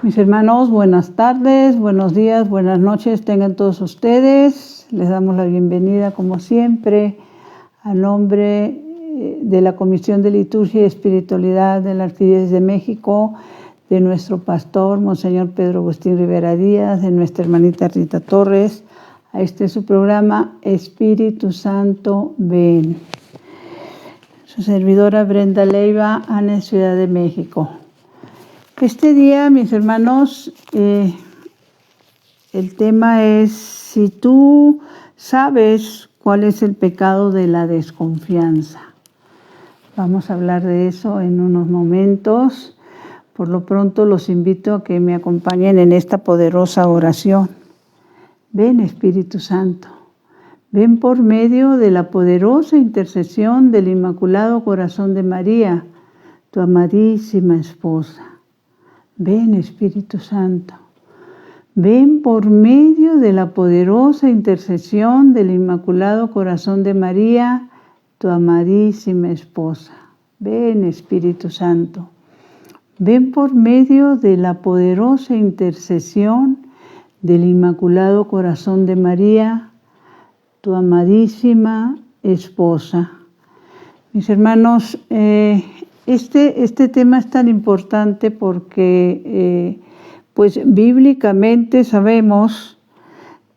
Mis hermanos, buenas tardes, buenos días, buenas noches tengan todos ustedes. Les damos la bienvenida, como siempre, a nombre de la Comisión de Liturgia y Espiritualidad de la Arquidiócesis de México, de nuestro pastor, Monseñor Pedro Agustín Rivera Díaz, de nuestra hermanita Rita Torres, a este su programa Espíritu Santo, ven. Su servidora Brenda Leiva, ANE, Ciudad de México. Este día, mis hermanos, el tema es si tú sabes cuál es el pecado de la desconfianza. Vamos a hablar de eso en unos momentos. Por lo pronto los invito a que me acompañen en esta poderosa oración. Ven, Espíritu Santo, ven por medio de la poderosa intercesión del Inmaculado Corazón de María, tu amadísima esposa. Ven, Espíritu Santo, ven por medio de la poderosa intercesión del Inmaculado Corazón de María, tu amadísima esposa. Ven, Espíritu Santo, ven por medio de la poderosa intercesión del Inmaculado Corazón de María, tu amadísima esposa. Mis hermanos, este tema es tan importante porque pues bíblicamente sabemos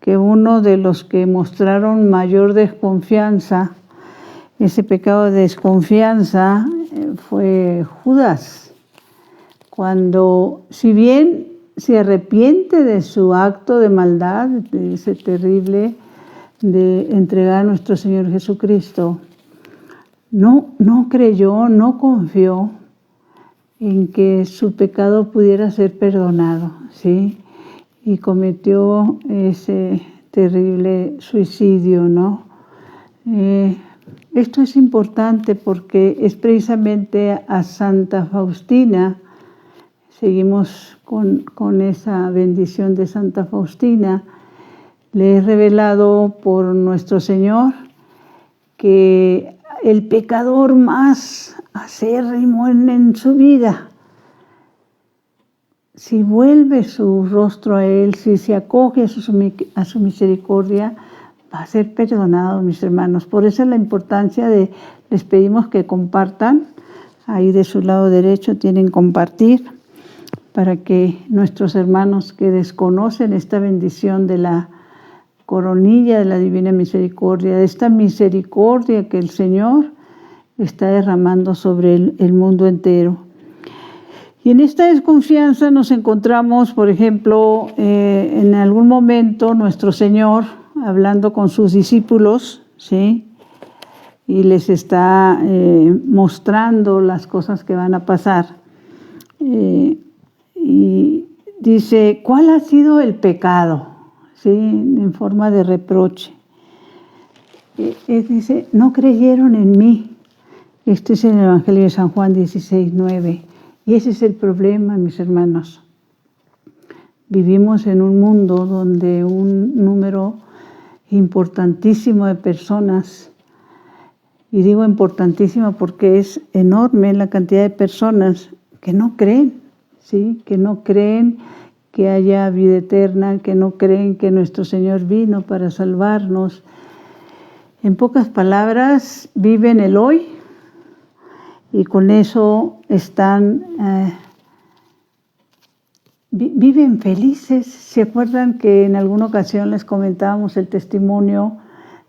que uno de los que mostraron mayor desconfianza, ese pecado de desconfianza, fue Judas. Cuando, si bien se arrepiente de su acto de maldad, de ese terrible de entregar a nuestro Señor Jesucristo, no creyó, no confió en que su pecado pudiera ser perdonado, ¿sí? Y cometió ese terrible suicidio, ¿no? Esto es importante porque es precisamente a Santa Faustina, seguimos con esa bendición de Santa Faustina, le he revelado por nuestro Señor que el pecador más acérrimo en su vida, si vuelve su rostro a Él, si se acoge a su misericordia, va a ser perdonado, mis hermanos. Por eso es la importancia les pedimos que compartan. Ahí de su lado derecho tienen compartir, para que nuestros hermanos que desconocen esta bendición de la coronilla de la Divina Misericordia, de esta misericordia que el Señor está derramando sobre el mundo entero. Y en esta desconfianza nos encontramos, por ejemplo, en algún momento nuestro Señor hablando con sus discípulos, ¿sí? Y les está mostrando las cosas que van a pasar. Y dice, ¿cuál ha sido el pecado? ¿Sí? En forma de reproche. Dice, no creyeron en mí. Este es en el Evangelio de San Juan 16:9. Y ese es el problema, mis hermanos. Vivimos en un mundo donde un número importantísimo de personas, y digo importantísimo porque es enorme la cantidad de personas que no creen, ¿sí? Que no creen que haya vida eterna, que no creen que nuestro Señor vino para salvarnos. En pocas palabras, viven el hoy y con eso viven felices. ¿Se acuerdan que en alguna ocasión les comentábamos el testimonio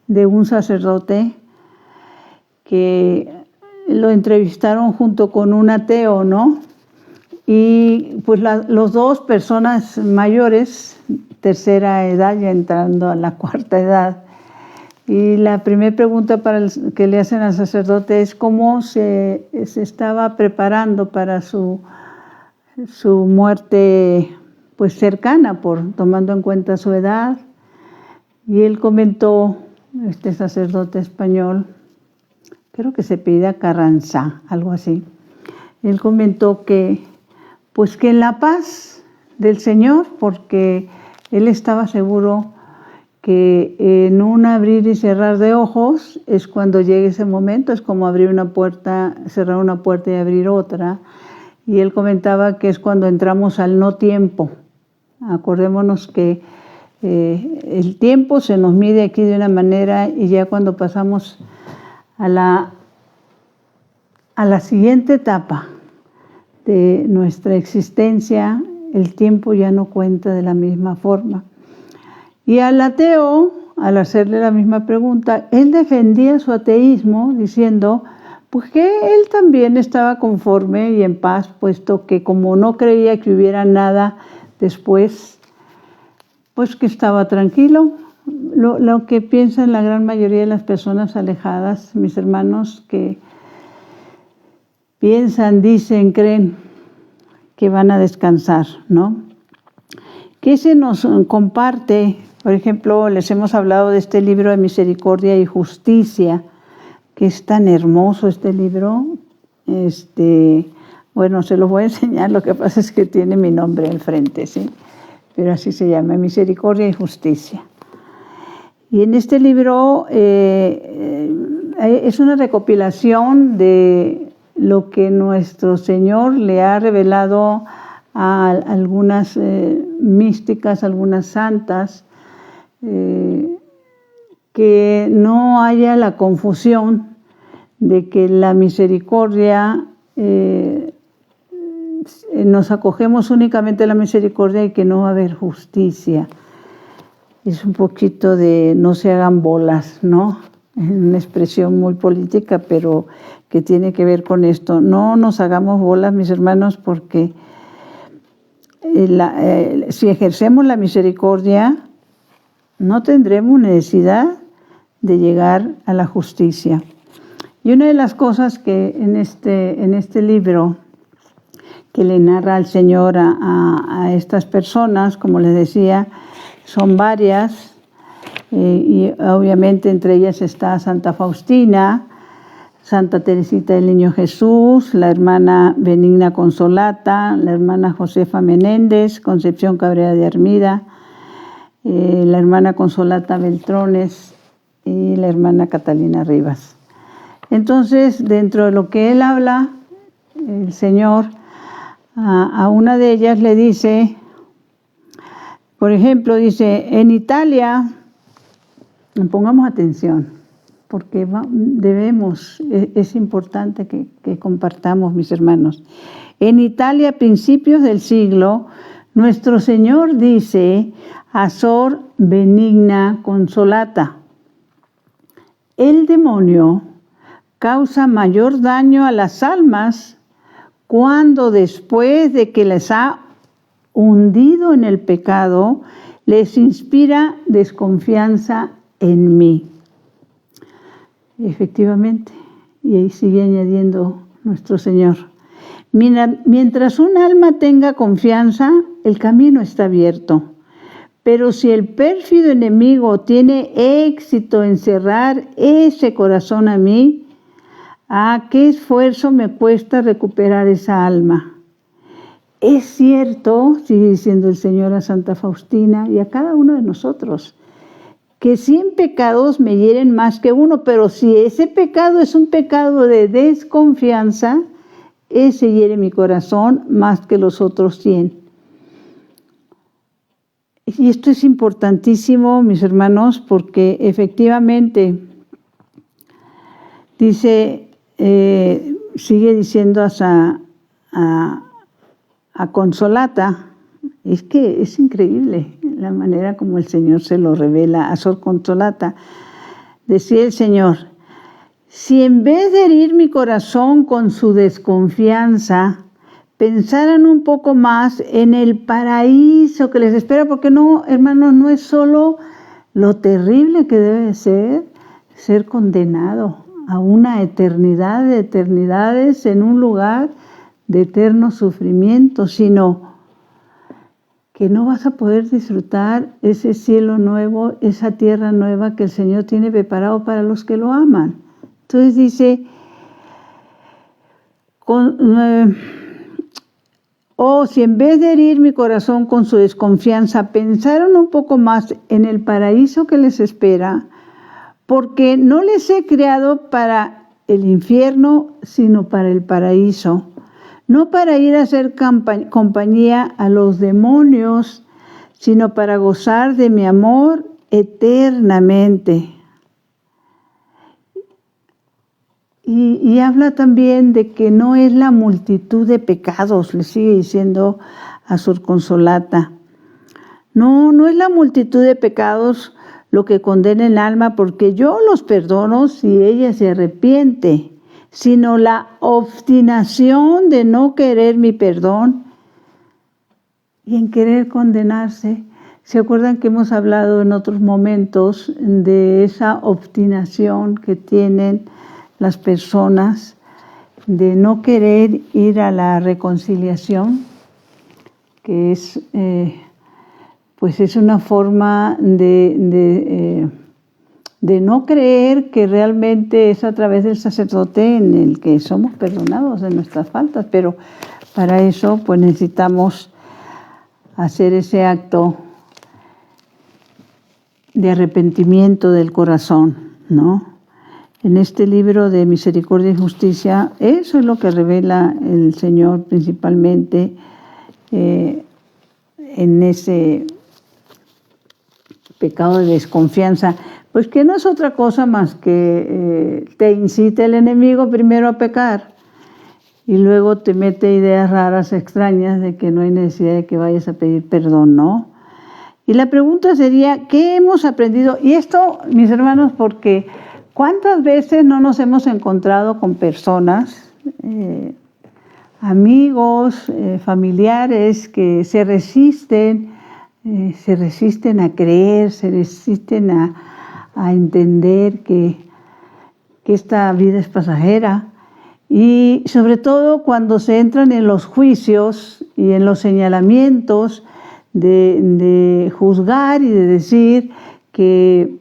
de un sacerdote que lo entrevistaron junto con un ateo, ¿no? Y pues los dos personas mayores, tercera edad, ya entrando a la cuarta edad. Y la primera pregunta que le hacen al sacerdote es cómo se estaba preparando para su muerte pues cercana, tomando en cuenta su edad. Y él comentó, este sacerdote español, creo que se apellida Carranza, algo así. Él comentó que en la paz del Señor, porque él estaba seguro que en un abrir y cerrar de ojos es cuando llegue ese momento, es como abrir una puerta, cerrar una puerta y abrir otra. y él comentaba que es cuando entramos al no tiempo. Acordémonos que el tiempo se nos mide aquí de una manera y ya cuando pasamos a la siguiente etapa de nuestra existencia, el tiempo ya no cuenta de la misma forma. Y al ateo, al hacerle la misma pregunta, él defendía su ateísmo diciendo pues que él también estaba conforme y en paz, puesto que como no creía que hubiera nada después, pues que estaba tranquilo. Lo que piensan la gran mayoría de las personas alejadas, mis hermanos, que piensan, dicen, creen que van a descansar, ¿no? ¿Qué se nos comparte? Por ejemplo, les hemos hablado de este libro de Misericordia y Justicia, que es tan hermoso este libro. Bueno, se los voy a enseñar, lo que pasa es que tiene mi nombre al frente, ¿sí? Pero así se llama, Misericordia y Justicia. Y en este libro es una recopilación de lo que nuestro Señor le ha revelado a algunas místicas, algunas santas, que no haya la confusión de que la misericordia, nos acogemos únicamente a la misericordia y que no va a haber justicia. Es un poquito de no se hagan bolas, ¿no? Es una expresión muy política, pero que tiene que ver con esto. No nos hagamos bolas, mis hermanos, porque si ejercemos la misericordia, no tendremos necesidad de llegar a la justicia. Y una de las cosas que en este libro que le narra el Señor a estas personas, como les decía, son varias, y obviamente entre ellas está Santa Faustina, Santa Teresita del Niño Jesús, la hermana Benigna Consolata, la hermana Josefa Menéndez, Concepción Cabrera de Armida, la hermana Consolata Beltrones y la hermana Catalina Rivas. Entonces, dentro de lo que él habla, el Señor a una de ellas le dice, por ejemplo, dice, en Italia, pongamos atención, porque es importante que compartamos, mis hermanos. En Italia, a principios del siglo, nuestro Señor dice a Sor Benigna Consolata, el demonio causa mayor daño a las almas cuando después de que les ha hundido en el pecado, les inspira desconfianza en mí. Efectivamente, y ahí sigue añadiendo nuestro Señor. Mientras un alma tenga confianza, el camino está abierto. Pero si el pérfido enemigo tiene éxito en cerrar ese corazón a mí, ¿qué esfuerzo me cuesta recuperar esa alma? Es cierto, sigue diciendo el Señor a Santa Faustina y a cada uno de nosotros, que 100 pecados me hieren más que uno, pero si ese pecado es un pecado de desconfianza, ese hiere mi corazón más que los otros 100. Y esto es importantísimo, mis hermanos, porque efectivamente dice, sigue diciendo a Consolata, es que es increíble la manera como el Señor se lo revela a Sor Consolata. Decía el Señor, si en vez de herir mi corazón con su desconfianza, pensaran un poco más en el paraíso que les espera, porque no, hermanos, no es solo lo terrible que debe ser condenado a una eternidad de eternidades en un lugar de eterno sufrimiento, sino que no vas a poder disfrutar ese cielo nuevo, esa tierra nueva que el Señor tiene preparado para los que lo aman. Entonces dice, si en vez de herir mi corazón con su desconfianza, pensaron un poco más en el paraíso que les espera, porque no les he creado para el infierno, sino para el paraíso. no para ir a hacer compañía a los demonios, sino para gozar de mi amor eternamente. Y habla también de que no es la multitud de pecados, le sigue diciendo a Sor Consolata. No es la multitud de pecados lo que condena el alma, porque yo los perdono si ella se arrepiente, sino la obstinación de no querer mi perdón y en querer condenarse. ¿Se acuerdan que hemos hablado en otros momentos de esa obstinación que tienen las personas de no querer ir a la reconciliación, que es pues es una forma de no creer que realmente es a través del sacerdote en el que somos perdonados de nuestras faltas, pero para eso pues necesitamos hacer ese acto de arrepentimiento del corazón, ¿no? En este libro de Misericordia y Justicia, eso es lo que revela el Señor principalmente en ese pecado de desconfianza, pues que no es otra cosa más que te incita el enemigo primero a pecar y luego te mete ideas raras, extrañas, de que no hay necesidad de que vayas a pedir perdón, ¿no? Y la pregunta sería, ¿qué hemos aprendido? Y esto, mis hermanos, porque ¿cuántas veces no nos hemos encontrado con personas, amigos, familiares que se resisten a creer, se resisten a entender que esta vida es pasajera? Y sobre todo cuando se entran en los juicios y en los señalamientos de juzgar y de decir que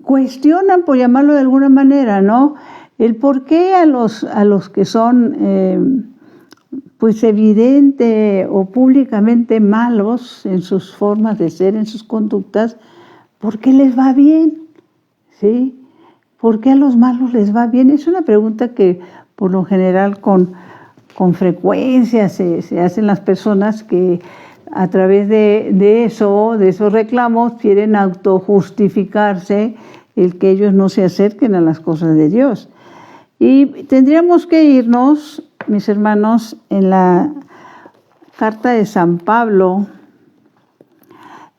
cuestionan, por llamarlo de alguna manera, ¿no?, el por qué a los que son pues evidente o públicamente malos en sus formas de ser, en sus conductas, ¿por qué les va bien? ¿Sí? ¿Por qué a los malos les va bien? Es una pregunta que por lo general con frecuencia se hacen las personas que a través de esos reclamos quieren autojustificarse el que ellos no se acerquen a las cosas de Dios. Y tendríamos que irnos, mis hermanos, en la carta de San Pablo,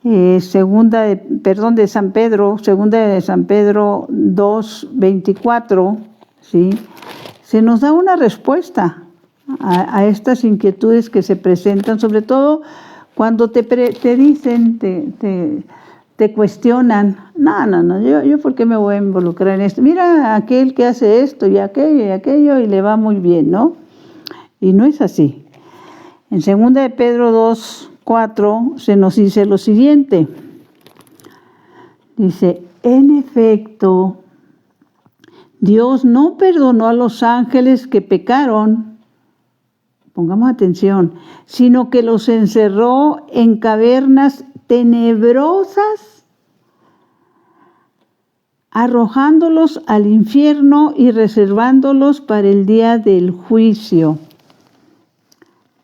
de San Pedro, segunda de San Pedro 2:24, ¿sí? Se nos da una respuesta a estas inquietudes que se presentan, sobre todo cuando te dicen, te cuestionan, no, yo ¿por qué me voy a involucrar en esto? Mira aquel que hace esto y aquello y le va muy bien, ¿no? Y no es así. En 2 de Pedro 2:4 se nos dice lo siguiente. Dice, en efecto, Dios no perdonó a los ángeles que pecaron, pongamos atención, sino que los encerró en cavernas tenebrosas, arrojándolos al infierno y reservándolos para el día del juicio.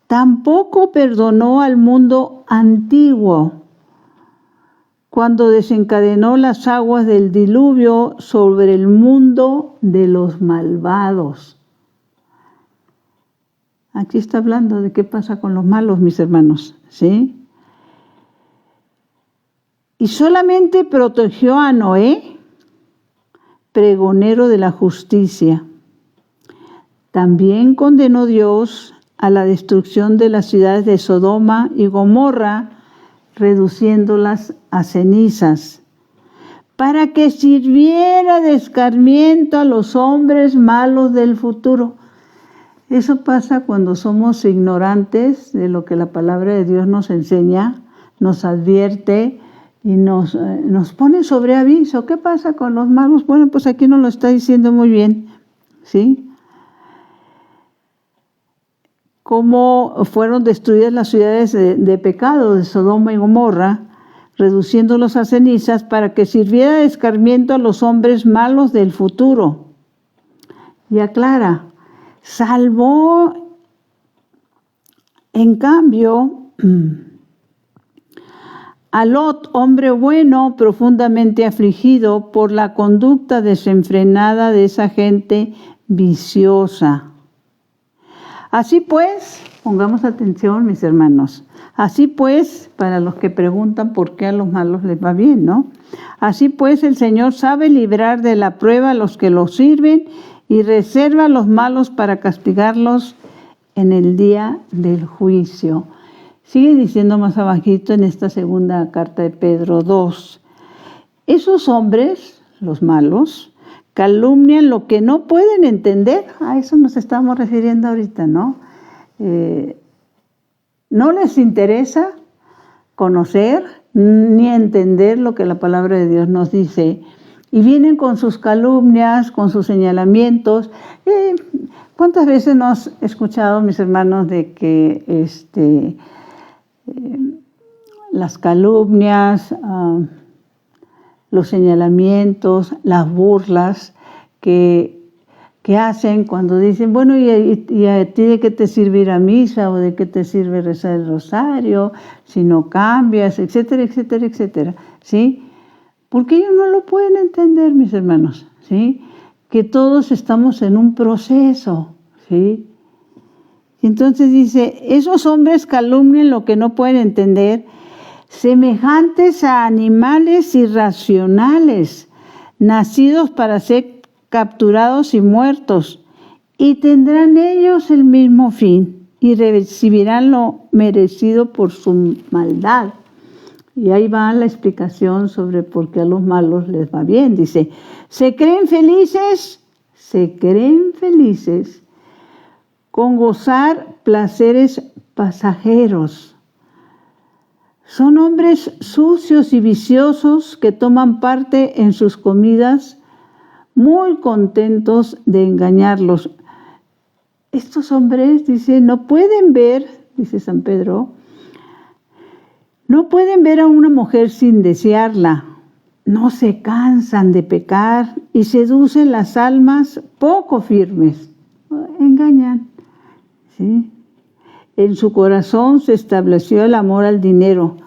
Tampoco perdonó al mundo antiguo, cuando desencadenó las aguas del diluvio sobre el mundo de los malvados. Aquí está hablando de qué pasa con los malos, mis hermanos, ¿sí? Y solamente protegió a Noé, pregonero de la justicia. También condenó Dios a la destrucción de las ciudades de Sodoma y Gomorra, reduciéndolas a cenizas, para que sirviera de escarmiento a los hombres malos del futuro. Eso pasa cuando somos ignorantes de lo que la palabra de Dios nos enseña, nos advierte y nos pone sobre aviso. ¿Qué pasa con los malos? Bueno, pues aquí nos lo está diciendo muy bien, ¿sí? Cómo fueron destruidas las ciudades de pecado de Sodoma y Gomorra, reduciéndolos a cenizas para que sirviera de escarmiento a los hombres malos del futuro. Y aclara, salvó En cambio, a Lot, hombre bueno, profundamente afligido por la conducta desenfrenada de esa gente viciosa. Así pues, pongamos atención, mis hermanos. Así pues, para los que preguntan por qué a los malos les va bien, ¿no? Así pues, el Señor sabe librar de la prueba a los que lo sirven y reserva a los malos para castigarlos en el día del juicio. Sigue diciendo más abajito en esta segunda carta de Pedro 2. Esos hombres, los malos, calumnian lo que no pueden entender. A eso nos estamos refiriendo ahorita, ¿no? No les interesa conocer ni entender lo que la palabra de Dios nos dice. Y vienen con sus calumnias, con sus señalamientos. ¿Cuántas veces nos he escuchado, mis hermanos, de que las calumnias, los señalamientos, las burlas que hacen cuando dicen, bueno, ¿y a ti de qué te sirve ir a misa o de qué te sirve rezar el rosario si no cambias, etcétera, etcétera, etcétera? ¿Sí? Porque ellos no lo pueden entender, mis hermanos, ¿sí? Que todos estamos en un proceso, ¿sí? Entonces dice, esos hombres calumnian lo que no pueden entender, semejantes a animales irracionales, nacidos para ser capturados y muertos, y tendrán ellos el mismo fin, y recibirán lo merecido por su maldad. Y ahí va la explicación sobre por qué a los malos les va bien. Dice, se creen felices con gozar placeres pasajeros. Son hombres sucios y viciosos que toman parte en sus comidas, muy contentos de engañarlos. Estos hombres, dice, no pueden ver, dice San Pedro, no pueden ver a una mujer sin desearla. No se cansan de pecar y seducen las almas poco firmes. Engañan, ¿sí? En su corazón se estableció el amor al dinero.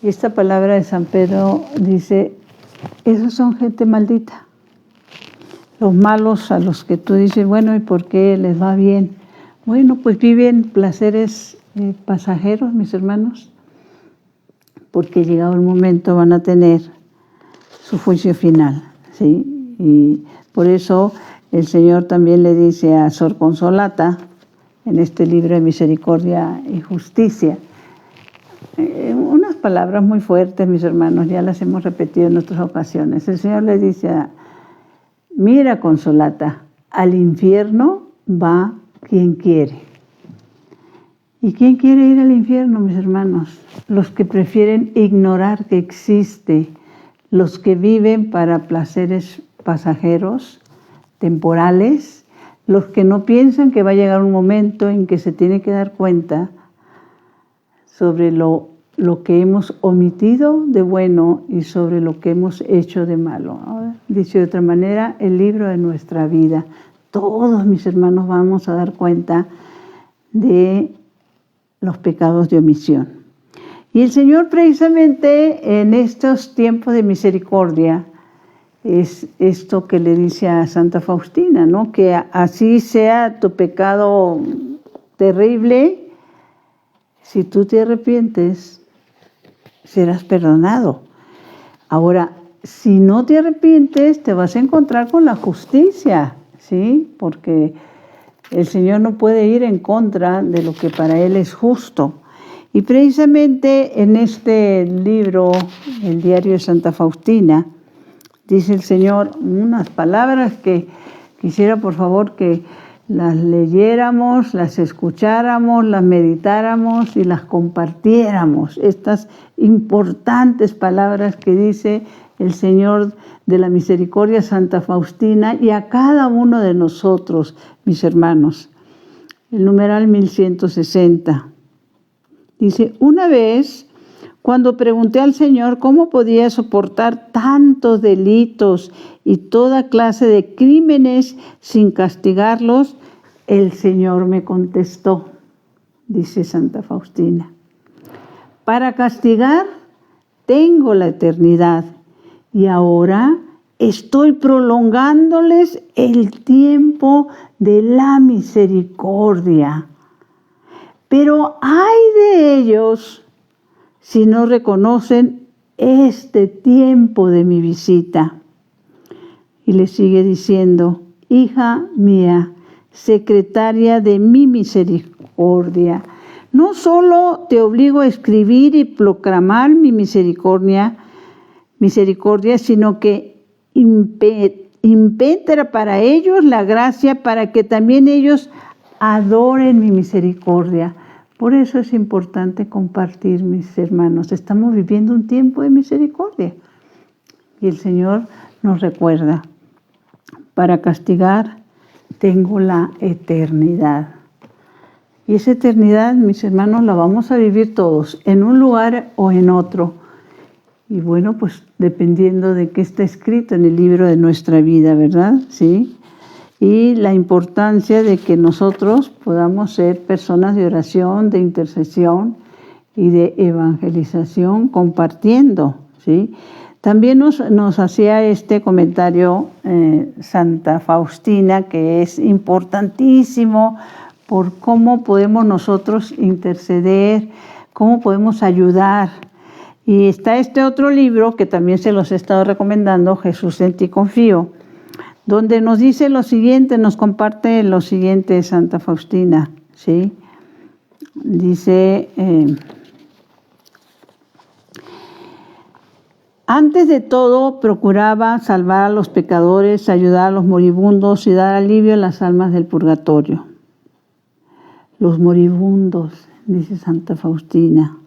Esta palabra de San Pedro dice, esos son gente maldita. Los malos a los que tú dices, bueno, ¿y por qué les va bien? Bueno, pues viven placeres pasajeros, mis hermanos, porque llegado el momento van a tener su juicio final, ¿sí? Y por eso el Señor también le dice a Sor Consolata, en este libro de Misericordia y Justicia, unas palabras muy fuertes, mis hermanos, ya las hemos repetido en otras ocasiones. El Señor le dice, mira, Consolata, al infierno va quien quiere. ¿Y quién quiere ir al infierno, mis hermanos? Los que prefieren ignorar que existe, los que viven para placeres pasajeros, temporales, los que no piensan que va a llegar un momento en que se tiene que dar cuenta sobre lo que hemos omitido de bueno y sobre lo que hemos hecho de malo. Dicho de otra manera, el libro de nuestra vida. Todos, mis hermanos, vamos a dar cuenta de los pecados de omisión. Y el Señor, precisamente en estos tiempos de misericordia, es esto que le dice a Santa Faustina, ¿no? Que así sea tu pecado terrible, si tú te arrepientes, serás perdonado. Ahora, si no te arrepientes, te vas a encontrar con la justicia, ¿sí? Porque el Señor no puede ir en contra de lo que para Él es justo. Y precisamente en este libro, el Diario de Santa Faustina, dice el Señor unas palabras que quisiera, por favor, que las leyéramos, las escucháramos, las meditáramos y las compartiéramos. Estas importantes palabras que dice el Señor de la Misericordia, Santa Faustina, y a cada uno de nosotros, mis hermanos. El numeral 1160. Dice, una vez, cuando pregunté al Señor cómo podía soportar tantos delitos y toda clase de crímenes sin castigarlos, el Señor me contestó. dice Santa Faustina. Para castigar tengo la eternidad y ahora estoy prolongándoles el tiempo de la misericordia. Pero ay de ellos si no reconocen este tiempo de mi visita. Y le sigue diciendo, hija mía, secretaria de mi misericordia, no solo te obligo a escribir y proclamar mi misericordia, sino que impetra para ellos la gracia para que también ellos adoren mi misericordia. Por eso es importante compartir, mis hermanos. Estamos viviendo un tiempo de misericordia. Y el Señor nos recuerda, para castigar tengo la eternidad. Y esa eternidad, mis hermanos, la vamos a vivir todos, en un lugar o en otro. Y bueno, pues dependiendo de qué está escrito en el libro de nuestra vida, ¿verdad? Sí. Y la importancia de que nosotros podamos ser personas de oración, de intercesión y de evangelización, compartiendo, ¿sí? También nos hacía este comentario Santa Faustina, que es importantísimo por cómo podemos nosotros interceder, cómo podemos ayudar. Y está este otro libro que también se los he estado recomendando, Jesús en ti confío, donde nos dice lo siguiente, nos comparte lo siguiente Santa Faustina, ¿sí? Dice, antes de todo procuraba salvar a los pecadores, ayudar a los moribundos y dar alivio a las almas del purgatorio. Los moribundos, dice Santa Faustina.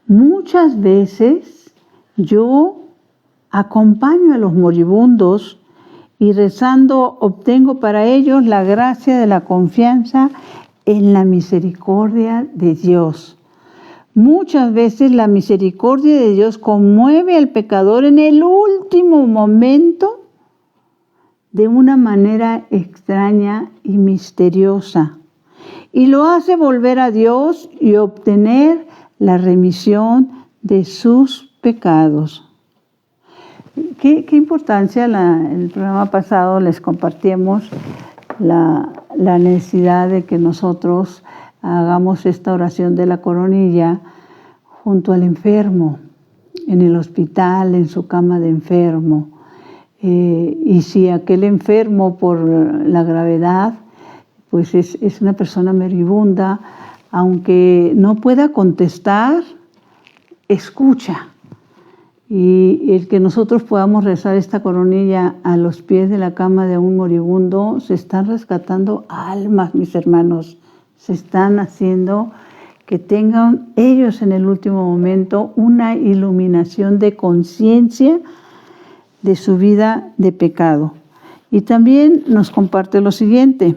Muchas veces yo acompaño a los moribundos y rezando obtengo para ellos la gracia de la confianza en la misericordia de Dios. Muchas veces la misericordia de Dios conmueve al pecador en el último momento de una manera extraña y misteriosa y lo hace volver a Dios y obtener la remisión de sus pecados. Qué importancia, el programa pasado les compartíamos la necesidad de que nosotros hagamos esta oración de la coronilla junto al enfermo, en el hospital, en su cama de enfermo. Y si aquel enfermo por la gravedad, pues es una persona moribunda, aunque no pueda contestar, escucha. Y el que nosotros podamos rezar esta coronilla a los pies de la cama de un moribundo, se están rescatando almas, mis hermanos. Se están haciendo que tengan ellos en el último momento una iluminación de conciencia de su vida de pecado. Y también nos comparte lo siguiente,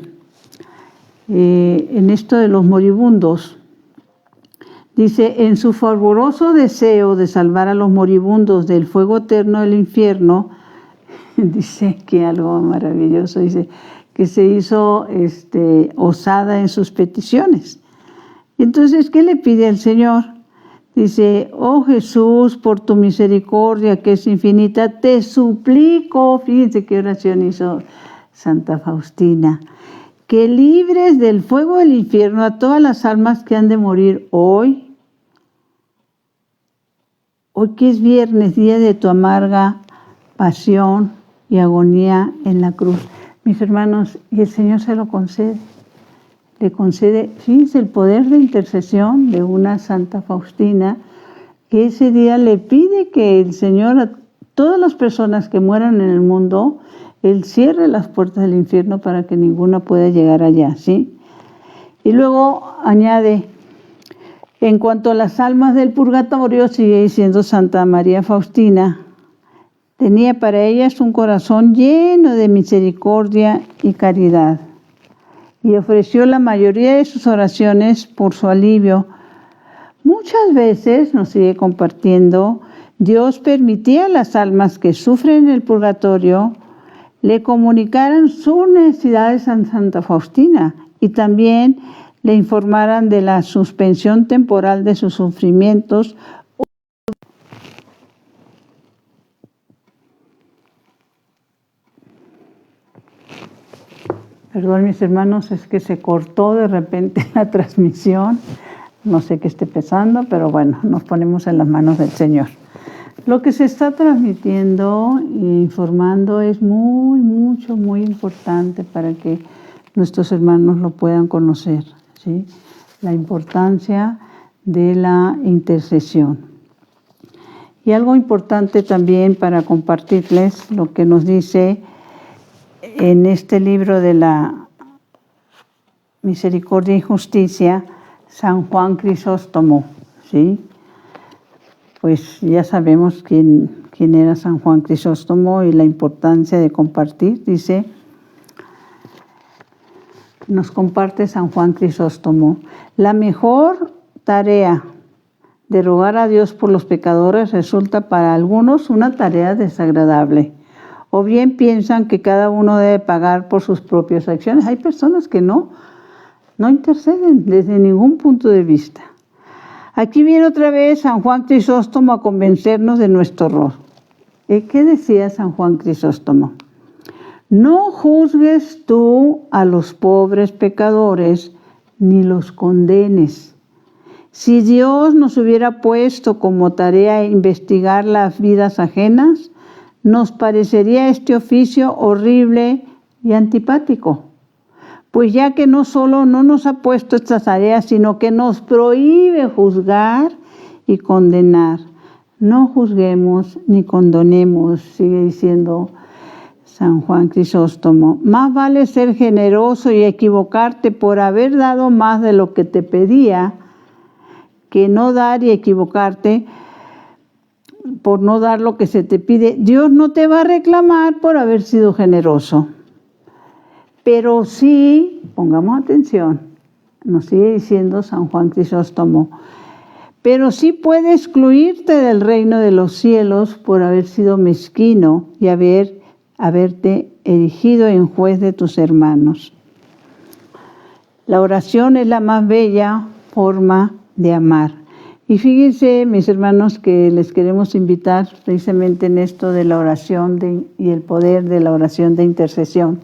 en esto de los moribundos. Dice, en su fervoroso deseo de salvar a los moribundos del fuego eterno del infierno, dice que algo maravilloso, dice que se hizo osada en sus peticiones. Entonces, ¿qué le pide al Señor? Dice, oh Jesús, por tu misericordia que es infinita, te suplico, fíjense qué oración hizo Santa Faustina, que libres del fuego del infierno a todas las almas que han de morir hoy que es viernes, día de tu amarga pasión y agonía en la cruz. Mis hermanos, y el Señor se lo concede. Le concede, fíjense, el poder de intercesión de una Santa Faustina, que ese día le pide que el Señor a todas las personas que mueran en el mundo, Él cierre las puertas del infierno para que ninguna pueda llegar allá, ¿sí? Y luego añade, en cuanto a las almas del purgatorio, sigue diciendo Santa María Faustina, tenía para ellas un corazón lleno de misericordia y caridad, y ofreció la mayoría de sus oraciones por su alivio. Muchas veces, nos sigue compartiendo, Dios permitía a las almas que sufren en el purgatorio le comunicaran sus necesidades a Santa Faustina y también le informaran de la suspensión temporal de sus sufrimientos. Perdón, mis hermanos, es que se cortó de repente la transmisión. No sé qué esté pasando, pero bueno, nos ponemos en las manos del Señor. Lo que se está transmitiendo e informando es muy importante para que nuestros hermanos lo puedan conocer, ¿sí? La importancia de la intercesión. Y algo importante también para compartirles lo que nos dice en este libro de la Misericordia y Justicia, San Juan Crisóstomo, ¿sí? Pues ya sabemos quién era San Juan Crisóstomo y la importancia de compartir. Dice, nos comparte San Juan Crisóstomo: la mejor tarea de rogar a Dios por los pecadores resulta para algunos una tarea desagradable, o bien piensan que cada uno debe pagar por sus propias acciones. Hay personas que no interceden desde ningún punto de vista. Aquí viene otra vez San Juan Crisóstomo a convencernos de nuestro error. ¿Qué decía San Juan Crisóstomo? No juzgues tú a los pobres pecadores, ni los condenes. Si Dios nos hubiera puesto como tarea investigar las vidas ajenas, nos parecería este oficio horrible y antipático. Pues ya que no solo no nos ha puesto estas tareas, sino que nos prohíbe juzgar y condenar. No juzguemos ni condenemos, sigue diciendo San Juan Crisóstomo. Más vale ser generoso y equivocarte por haber dado más de lo que te pedía, que no dar y equivocarte por no dar lo que se te pide. Dios no te va a reclamar por haber sido generoso. Pero sí, pongamos atención, nos sigue diciendo San Juan Crisóstomo, pero sí puede excluirte del reino de los cielos por haber sido mezquino y haberte erigido en juez de tus hermanos. La oración es la más bella forma de amar. Y fíjense, mis hermanos, que les queremos invitar precisamente en esto de la oración y el poder de la oración de intercesión.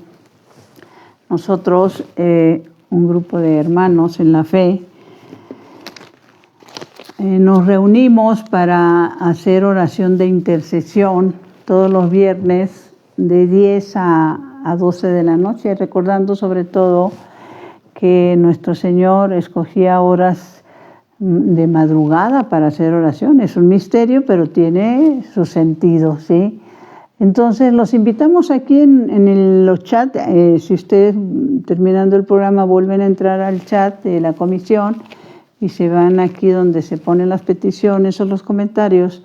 Nosotros, un grupo de hermanos en la fe, nos reunimos para hacer oración de intercesión todos los viernes de 10 a 12 de la noche, recordando sobre todo que nuestro Señor escogía horas de madrugada para hacer oración. Es un misterio, pero tiene su sentido, ¿sí? Entonces, los invitamos aquí en los chats. Si ustedes, terminando el programa, vuelven a entrar al chat de la comisión y se van aquí donde se ponen las peticiones o los comentarios,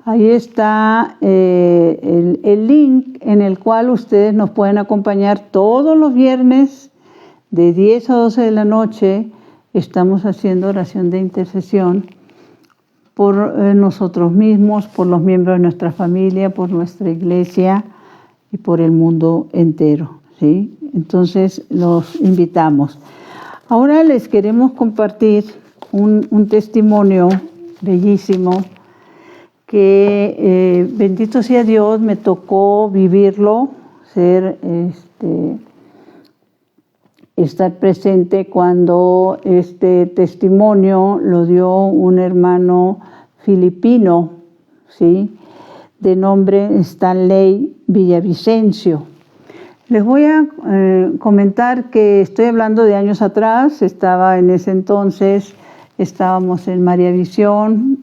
ahí está el link en el cual ustedes nos pueden acompañar todos los viernes de 10 a 12 de la noche. Estamos haciendo oración de intercesión por nosotros mismos, por los miembros de nuestra familia, por nuestra iglesia y por el mundo entero, ¿sí? Entonces los invitamos. Ahora les queremos compartir un testimonio bellísimo que, bendito sea Dios, me tocó vivirlo, estar presente cuando este testimonio lo dio un hermano filipino, ¿sí?, de nombre Stanley Villavicencio. Les voy a comentar que estoy hablando de años atrás. Estaba en ese entonces, estábamos en María Visión,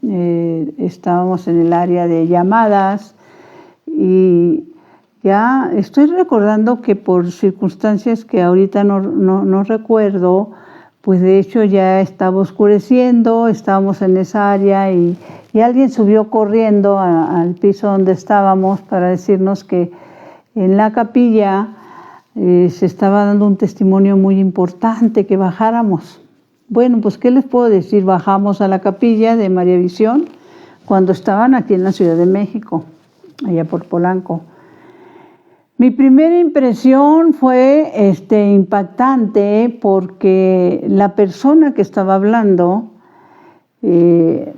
estábamos en el área de llamadas y ya estoy recordando que por circunstancias que ahorita no recuerdo, pues de hecho ya estaba oscureciendo, estábamos en esa área y alguien subió corriendo al piso donde estábamos para decirnos que en la capilla se estaba dando un testimonio muy importante, que bajáramos. Bueno, pues ¿qué les puedo decir? Bajamos a la capilla de María Visión cuando estaban aquí en la Ciudad de México, allá por Polanco. Mi primera impresión fue impactante porque la persona que estaba hablando él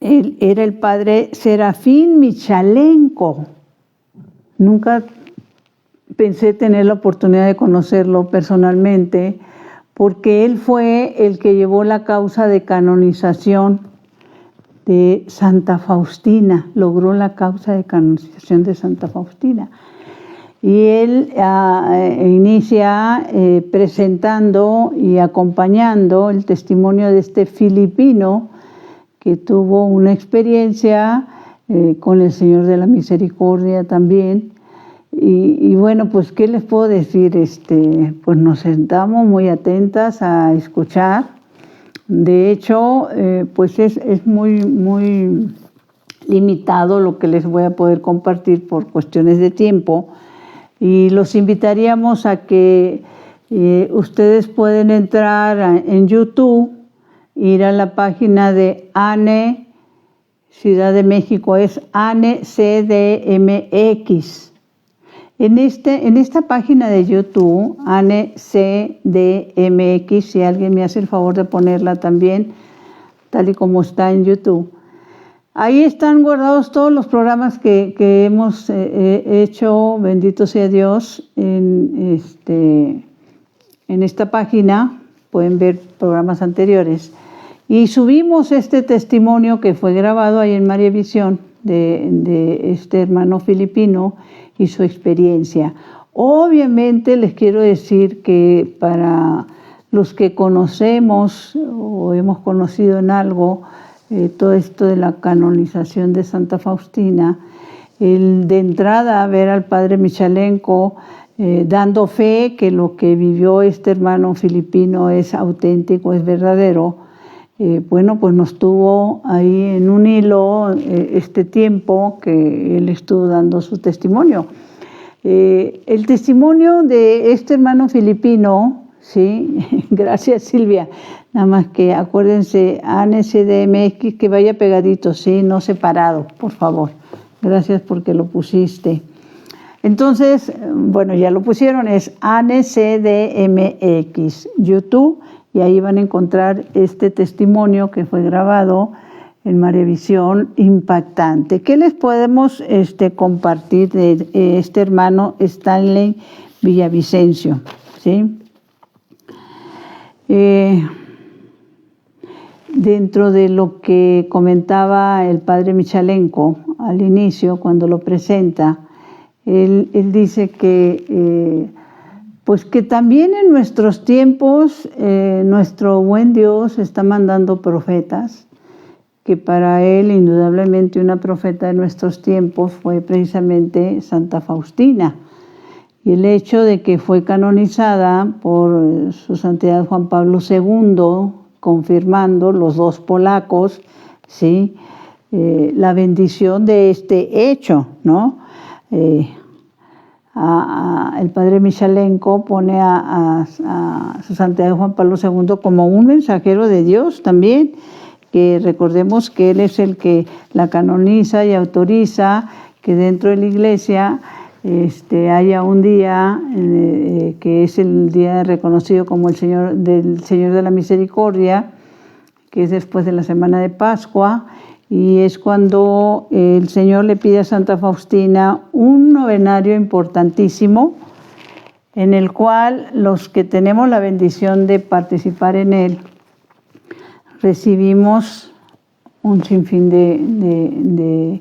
era el padre Serafín Michalenko. Nunca pensé tener la oportunidad de conocerlo personalmente porque él fue el que llevó la causa de canonización de Santa Faustina, logró la causa de canonización de Santa Faustina. Y él inicia presentando y acompañando el testimonio de este filipino que tuvo una experiencia con el Señor de la Misericordia también. Y bueno, pues, ¿qué les puedo decir? Pues nos sentamos muy atentas a escuchar. De hecho, pues es muy limitado lo que les voy a poder compartir por cuestiones de tiempo. Y los invitaríamos a que ustedes pueden entrar en YouTube, ir a la página de ANE, Ciudad de México, es ANE CDMX. En esta página de YouTube, ANE CDMX, si alguien me hace el favor de ponerla también, tal y como está en YouTube, ahí están guardados todos los programas que hemos hecho, bendito sea Dios, en esta página. Pueden ver programas anteriores. Y subimos este testimonio que fue grabado ahí en María Visión de este hermano filipino y su experiencia. Obviamente les quiero decir que para los que conocemos o hemos conocido en algo todo esto de la canonización de Santa Faustina, de entrada ver al padre Michalenko dando fe que lo que vivió este hermano filipino es auténtico, es verdadero, bueno, pues nos tuvo ahí en un hilo este tiempo que él estuvo dando su testimonio. El testimonio de este hermano filipino, ¿sí? Gracias Silvia, nada más que acuérdense, ANSDMX, que vaya pegadito, ¿sí? No separado, por favor. Gracias porque lo pusiste. Entonces, bueno, ya lo pusieron, es ANSDMX, YouTube, y ahí van a encontrar este testimonio que fue grabado en María Visión, impactante. ¿Qué les podemos compartir de este hermano Stanley Villavicencio? ¿Sí? Dentro de lo que comentaba el padre Michalenko al inicio, cuando lo presenta, él dice que pues que también en nuestros tiempos nuestro buen Dios está mandando profetas, que para él indudablemente una profeta de nuestros tiempos fue precisamente Santa Faustina. Y el hecho de que fue canonizada por su santidad Juan Pablo II, confirmando los dos polacos, ¿sí? La bendición de este hecho, ¿no? El padre Michalenko pone a su santidad Juan Pablo II como un mensajero de Dios también, que recordemos que él es el que la canoniza y autoriza que dentro de la iglesia haya un día que es el día reconocido como el Señor de la Misericordia, que es después de la semana de Pascua, y es cuando el Señor le pide a Santa Faustina un novenario importantísimo, en el cual los que tenemos la bendición de participar en él, recibimos un sinfín de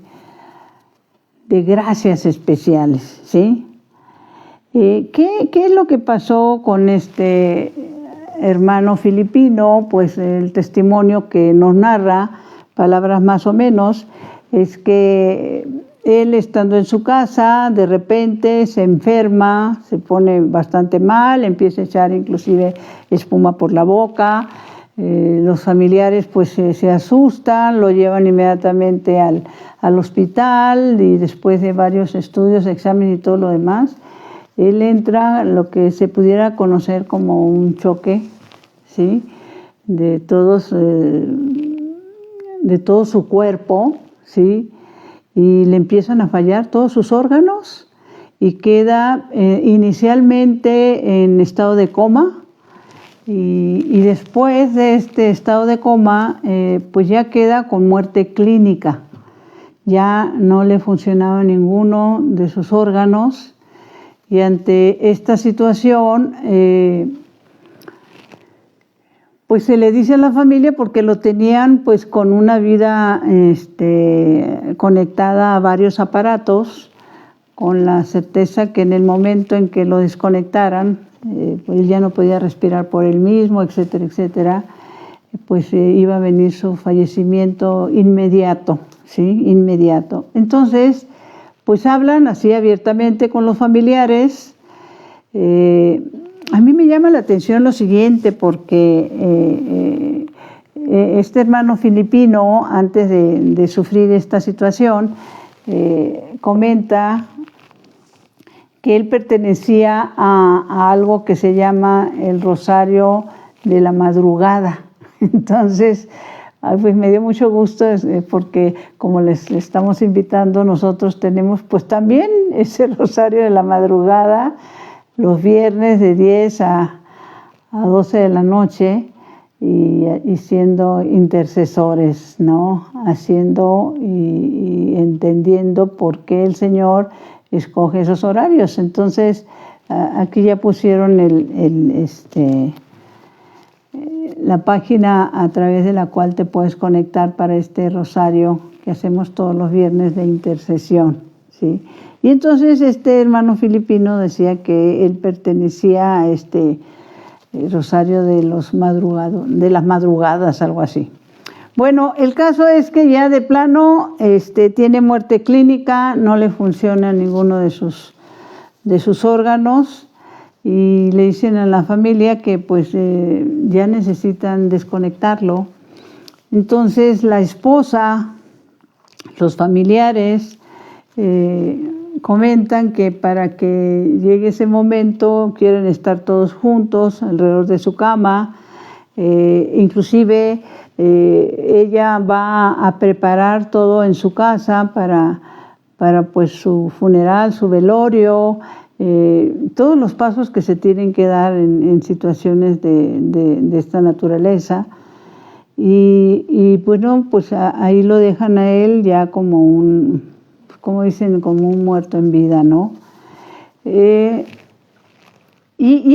gracias especiales, ¿sí? ¿Qué es lo que pasó con este hermano filipino? Pues el testimonio que nos narra, palabras más o menos, es que él, estando en su casa, de repente se enferma, se pone bastante mal, empieza a echar inclusive espuma por la boca. Los familiares pues se asustan, lo llevan inmediatamente al hospital, y después de varios estudios, exámenes y todo lo demás, él entra en lo que se pudiera conocer como un choque, ¿sí? de todo su cuerpo, ¿sí? y le empiezan a fallar todos sus órganos y queda inicialmente en estado de coma y después de este estado de coma pues ya queda con muerte clínica. Ya no le funcionaba ninguno de sus órganos y ante esta situación pues se le dice a la familia porque lo tenían pues con una vida conectada a varios aparatos, con la certeza que en el momento en que lo desconectaran, pues él ya no podía respirar por él mismo, etcétera, etcétera, pues iba a venir su fallecimiento inmediato, ¿sí? Inmediato. Entonces, pues hablan así abiertamente con los familiares. A mí me llama la atención lo siguiente, porque este hermano filipino, antes de sufrir esta situación, comenta que él pertenecía a algo que se llama el Rosario de la Madrugada. Entonces, pues me dio mucho gusto porque como les estamos invitando, nosotros tenemos pues también ese Rosario de la Madrugada, los viernes de 10 a 12 de la noche y siendo intercesores, ¿no? Haciendo y entendiendo por qué el Señor escoge esos horarios. Entonces, aquí ya pusieron la página a través de la cual te puedes conectar para este rosario que hacemos todos los viernes de intercesión, ¿sí? Y entonces este hermano filipino decía que él pertenecía a este rosario de las madrugadas, algo así. Bueno, el caso es que ya de plano tiene muerte clínica, no le funciona ninguno de sus órganos y le dicen a la familia que pues ya necesitan desconectarlo. Entonces la esposa, los familiares comentan que para que llegue ese momento quieren estar todos juntos alrededor de su cama, inclusive ella va a preparar todo en su casa para pues su funeral, su velorio, todos los pasos que se tienen que dar en situaciones de esta naturaleza. Y bueno, pues ahí lo dejan a él ya como como dicen, como un muerto en vida, ¿no? Y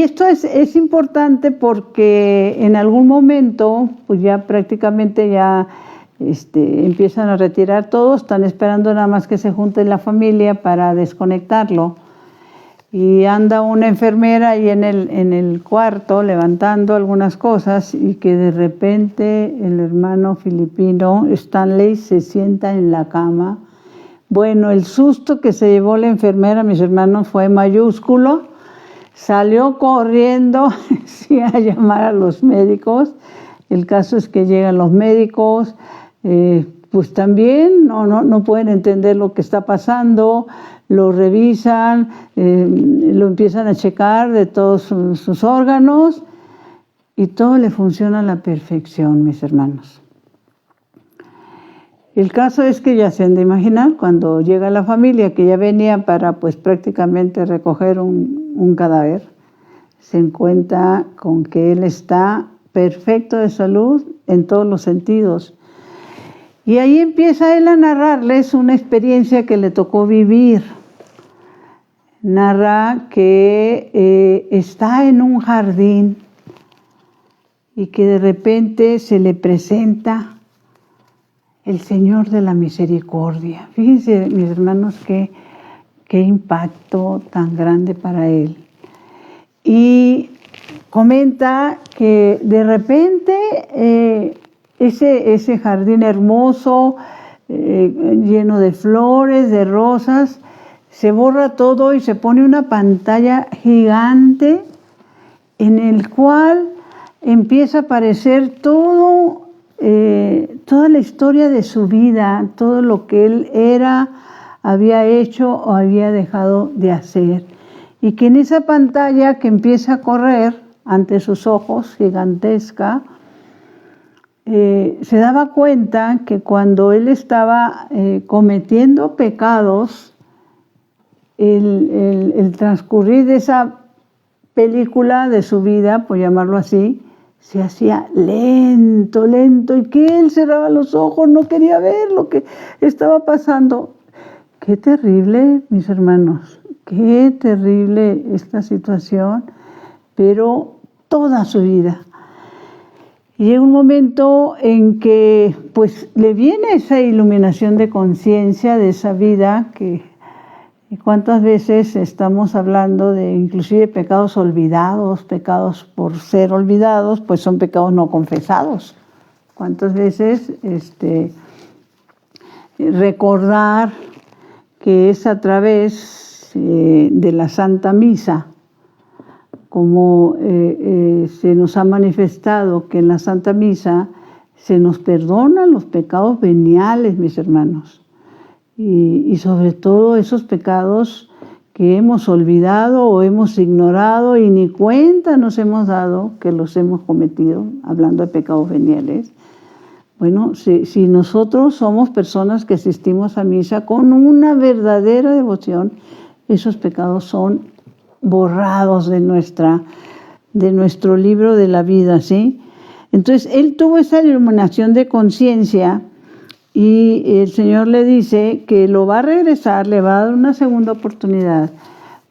esto es importante porque en algún momento, pues ya prácticamente ya empiezan a retirar todo, están esperando nada más que se junte la familia para desconectarlo. Y anda una enfermera ahí en el cuarto levantando algunas cosas y que de repente el hermano filipino Stanley se sienta en la cama. Bueno, el susto que se llevó la enfermera, mis hermanos, fue mayúsculo. Salió corriendo sí, a llamar a los médicos. El caso es que llegan los médicos, pues también no pueden entender lo que está pasando, lo revisan, lo empiezan a checar de todos sus órganos y todo le funciona a la perfección, mis hermanos. El caso es que ya se han de imaginar, cuando llega la familia que ya venía para pues prácticamente recoger un cadáver, se encuentra con que él está perfecto de salud en todos los sentidos. Y ahí empieza él a narrarles una experiencia que le tocó vivir. Narra que está en un jardín y que de repente se le presenta el Señor de la Misericordia. Fíjense, mis hermanos, qué impacto tan grande para él. Y comenta que de repente ese jardín hermoso, lleno de flores, de rosas, se borra todo y se pone una pantalla gigante en el cual empieza a aparecer toda la historia de su vida, todo lo que él había hecho o había dejado de hacer. Y que en esa pantalla que empieza a correr ante sus ojos, gigantesca, se daba cuenta que cuando él estaba cometiendo pecados, el transcurrir de esa película de su vida, por llamarlo así, se hacía lento, lento, y que él cerraba los ojos, no quería ver lo que estaba pasando. Qué terrible, mis hermanos, qué terrible esta situación, pero toda su vida. Y llega un momento en que pues le viene esa iluminación de conciencia de esa vida y cuántas veces estamos hablando de inclusive pecados olvidados, pecados por ser olvidados, pues son pecados no confesados. Cuántas veces recordar que es a través de la Santa Misa, como se nos ha manifestado que en la Santa Misa se nos perdonan los pecados veniales, mis hermanos, y sobre todo esos pecados que hemos olvidado o hemos ignorado y ni cuenta nos hemos dado que los hemos cometido, hablando de pecados veniales. Bueno, si nosotros somos personas que asistimos a misa con una verdadera devoción, esos pecados son borrados de nuestro libro de la vida, ¿sí? Entonces, él tuvo esa iluminación de conciencia y el Señor le dice que lo va a regresar, le va a dar una segunda oportunidad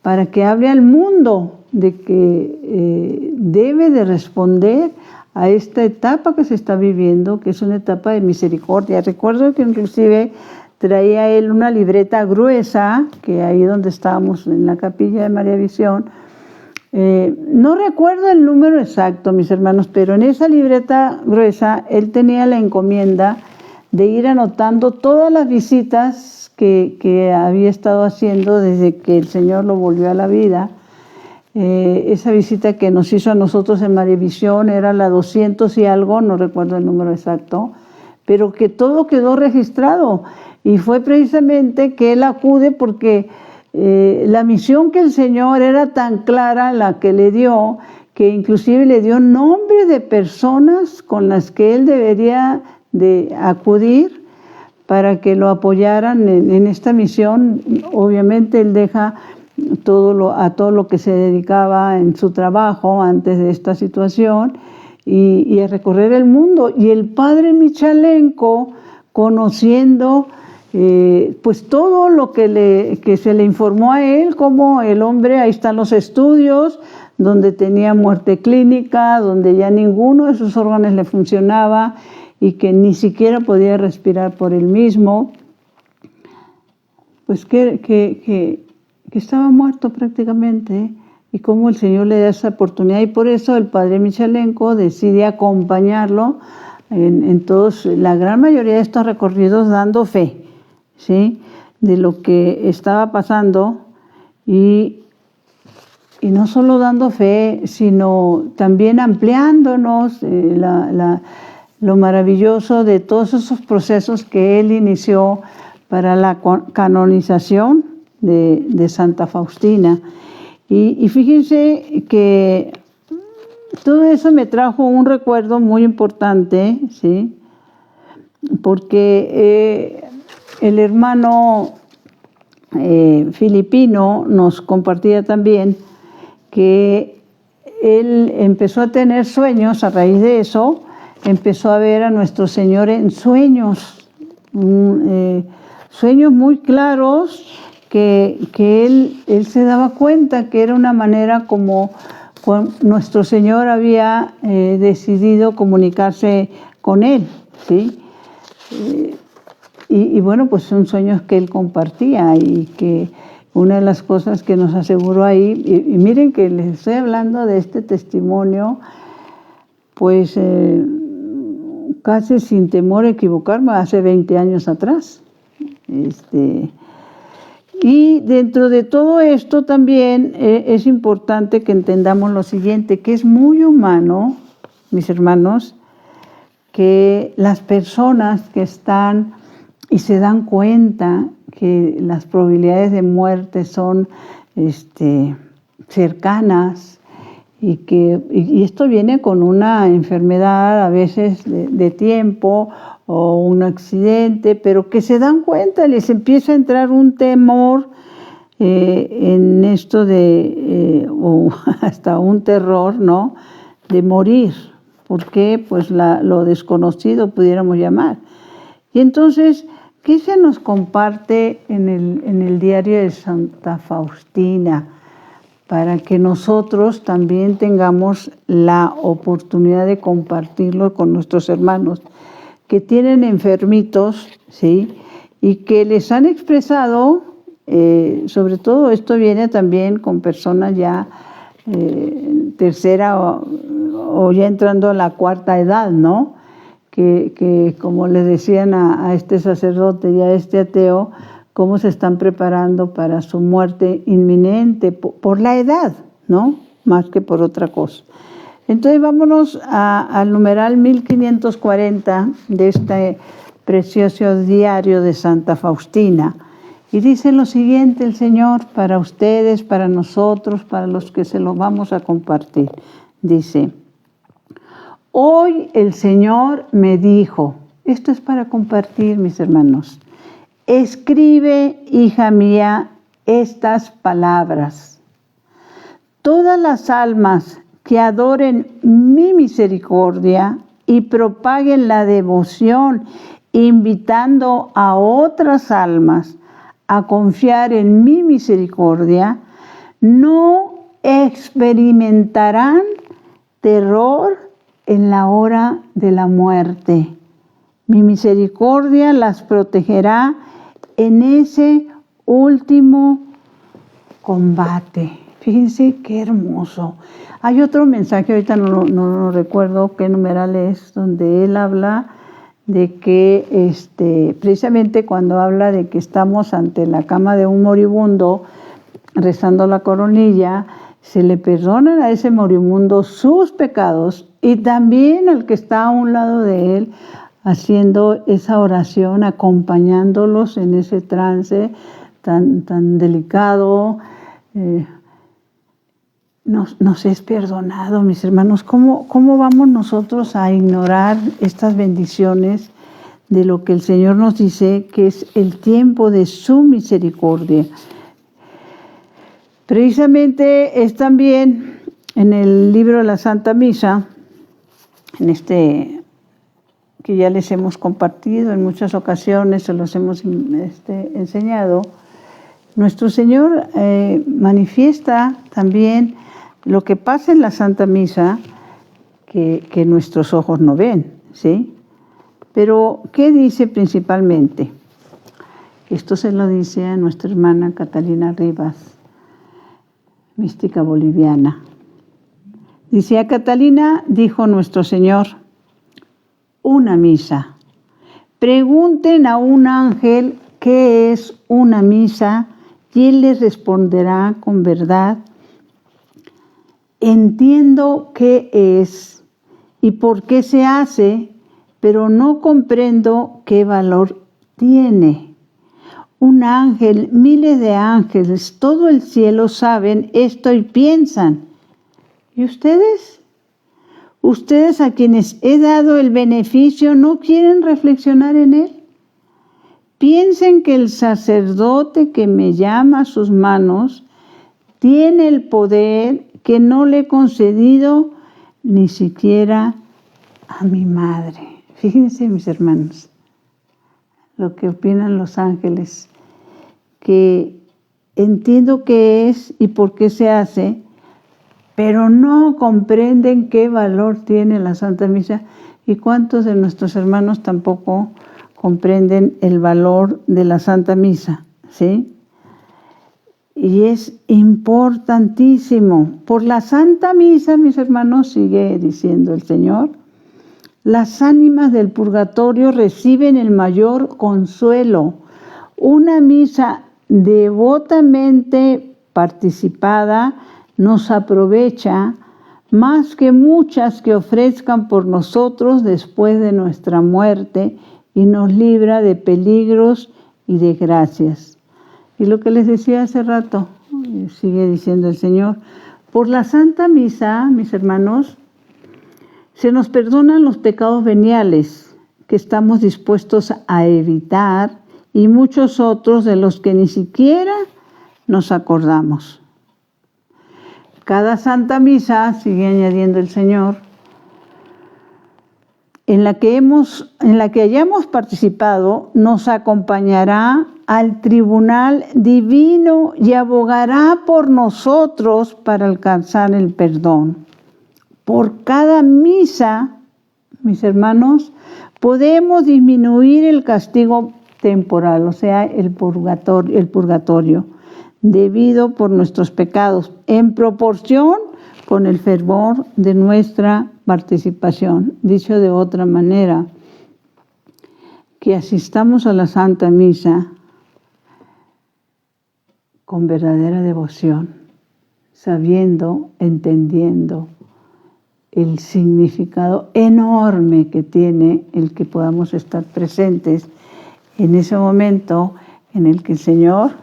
para que hable al mundo de que debe de responder a esta etapa que se está viviendo, que es una etapa de misericordia. Recuerdo que inclusive traía él una libreta gruesa, que ahí donde estábamos en la capilla de María Visión, no recuerdo el número exacto, mis hermanos, pero en esa libreta gruesa él tenía la encomienda de ir anotando todas las visitas que había estado haciendo desde que el Señor lo volvió a la vida. Esa visita que nos hizo a nosotros en María Visión era la 200 y algo, no recuerdo el número exacto, pero que todo quedó registrado. Y fue precisamente que él acude porque la misión que el Señor era tan clara, la que le dio, que inclusive le dio nombre de personas con las que él debería de acudir para que lo apoyaran en esta misión. Obviamente él deja a todo lo que se dedicaba en su trabajo antes de esta situación y a recorrer el mundo. Y el padre Michalenko, conociendo pues todo lo que se le informó a él, como el hombre, ahí están los estudios, donde tenía muerte clínica, donde ya ninguno de sus órganos le funcionaba y que ni siquiera podía respirar por él mismo, pues que estaba muerto prácticamente, y cómo el Señor le da esa oportunidad, y por eso el padre Michalenko decide acompañarlo en todos, la gran mayoría de estos recorridos, dando fe, ¿sí?, de lo que estaba pasando, y no solo dando fe, sino también ampliándonos lo maravilloso de todos esos procesos que él inició para la canonización de Santa Faustina. Y fíjense que todo eso me trajo un recuerdo muy importante, ¿sí?, porque el hermano filipino nos compartía también que él empezó a tener sueños. A raíz de eso empezó a ver a nuestro Señor en sueños, sueños muy claros, que él se daba cuenta que era una manera como nuestro Señor había decidido comunicarse con él, ¿sí? Y bueno, pues son sueños que él compartía, y que una de las cosas que nos aseguró ahí, y miren que les estoy hablando de este testimonio, pues casi sin temor a equivocarme, hace 20 años atrás. Y dentro de todo esto también es importante que entendamos lo siguiente, que es muy humano, mis hermanos, que las personas que están y se dan cuenta que las probabilidades de muerte son cercanas, Y esto viene con una enfermedad a veces de tiempo o un accidente, pero que se dan cuenta, les empieza a entrar un temor en esto o hasta un terror, ¿no?, de morir. ¿Por qué? Pues lo desconocido pudiéramos llamar. Y entonces, ¿qué se nos comparte en el diario de Santa Faustina? Para que nosotros también tengamos la oportunidad de compartirlo con nuestros hermanos que tienen enfermitos, ¿sí?, y que les han expresado, sobre todo esto viene también con personas ya tercera o ya entrando a la cuarta edad, ¿no?, que como le decían a este sacerdote y a este ateo, cómo se están preparando para su muerte inminente por la edad, ¿no?, más que por otra cosa. Entonces vámonos al numeral 1540 de este precioso diario de Santa Faustina. Y dice lo siguiente el Señor para ustedes, para nosotros, para los que se lo vamos a compartir. Dice: hoy el Señor me dijo, esto es para compartir, mis hermanos: escribe, hija mía, estas palabras. Todas las almas que adoren mi misericordia y propaguen la devoción, invitando a otras almas a confiar en mi misericordia, no experimentarán terror en la hora de la muerte. Mi misericordia las protegerá en ese último combate. Fíjense qué hermoso. Hay otro mensaje, ahorita no recuerdo qué numeral es, donde él habla de que precisamente cuando habla de que estamos ante la cama de un moribundo rezando la coronilla, se le perdonan a ese moribundo sus pecados y también al que está a un lado de él haciendo esa oración, acompañándolos en ese trance tan delicado. Nos es perdonado, mis hermanos. ¿Cómo vamos nosotros a ignorar estas bendiciones de lo que el Señor nos dice, que es el tiempo de su misericordia? Precisamente es también en el libro de la Santa Misa, que ya les hemos compartido en muchas ocasiones, se los hemos enseñado, nuestro Señor manifiesta también lo que pasa en la Santa Misa, que nuestros ojos no ven, ¿sí? Pero, ¿qué dice principalmente? Esto se lo dice a nuestra hermana Catalina Rivas, mística boliviana. Dice: a Catalina dijo nuestro Señor, una misa. Pregunten a un ángel qué es una misa y él les responderá con verdad. Entiendo qué es y por qué se hace, pero no comprendo qué valor tiene. Un ángel, miles de ángeles, todo el cielo saben esto y piensan. ¿Y ustedes? Ustedes a quienes he dado el beneficio, ¿no quieren reflexionar en él? Piensen que el sacerdote que me llama a sus manos tiene el poder que no le he concedido ni siquiera a mi madre. Fíjense, mis hermanos, lo que opinan los ángeles, que entiendo qué es y por qué se hace, pero no comprenden qué valor tiene la Santa Misa, y cuántos de nuestros hermanos tampoco comprenden el valor de la Santa Misa, ¿sí? Y es importantísimo. Por la Santa Misa, mis hermanos, sigue diciendo el Señor, las ánimas del purgatorio reciben el mayor consuelo. Una misa devotamente participada nos aprovecha más que muchas que ofrezcan por nosotros después de nuestra muerte y nos libra de peligros y de gracias. Y lo que les decía hace rato, sigue diciendo el Señor, Por la Santa Misa, mis hermanos, se nos perdonan los pecados veniales que estamos dispuestos a evitar y muchos otros de los que ni siquiera nos acordamos. Cada Santa Misa, sigue añadiendo el Señor, en la que hayamos participado, nos acompañará al tribunal divino y abogará por nosotros para alcanzar el perdón. Por cada misa, mis hermanos, podemos disminuir el castigo temporal, o sea, el purgatorio, debido por nuestros pecados, en proporción con el fervor de nuestra participación. Dicho de otra manera, que asistamos a la Santa Misa con verdadera devoción, sabiendo, entendiendo el significado enorme que tiene el que podamos estar presentes en ese momento en el que el Señor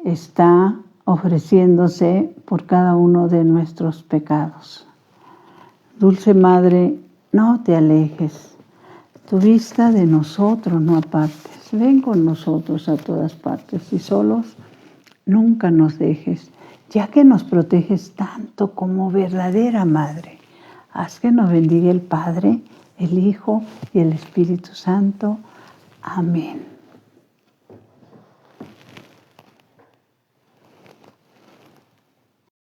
está ofreciéndose por cada uno de nuestros pecados. Dulce Madre, no te alejes, tu vista de nosotros no apartes, ven con nosotros a todas partes y solos nunca nos dejes, ya que nos proteges tanto como verdadera Madre. Haz que nos bendiga el Padre, el Hijo y el Espíritu Santo. Amén.